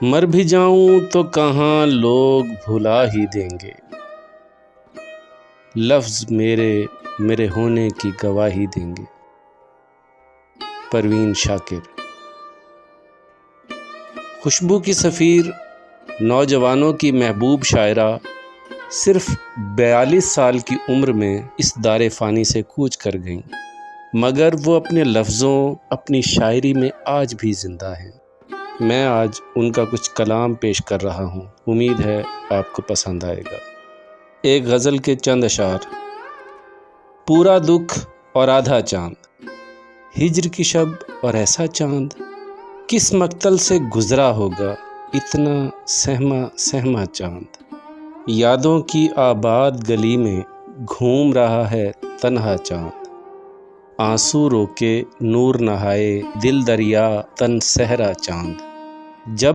مر بھی جاؤں تو کہاں لوگ بھلا ہی دیں گے، لفظ میرے ہونے کی گواہی دیں گے۔ پروین شاکر۔ خوشبو کی سفیر، نوجوانوں کی محبوب شاعرہ، صرف 42 سال کی عمر میں اس دار فانی سے کوچ کر گئیں، مگر وہ اپنے لفظوں، اپنی شاعری میں آج بھی زندہ ہیں۔ میں آج ان کا کچھ کلام پیش کر رہا ہوں، امید ہے آپ کو پسند آئے گا۔ ایک غزل کے چند اشعار۔ پورا دکھ اور آدھا چاند، ہجر کی شب اور ایسا چاند، کس مقتل سے گزرا ہوگا اتنا سہما سہما چاند۔ یادوں کی آباد گلی میں گھوم رہا ہے تنہا چاند، آنسو رو کے نور نہائے دل دریا تن صحرا چاند۔ جب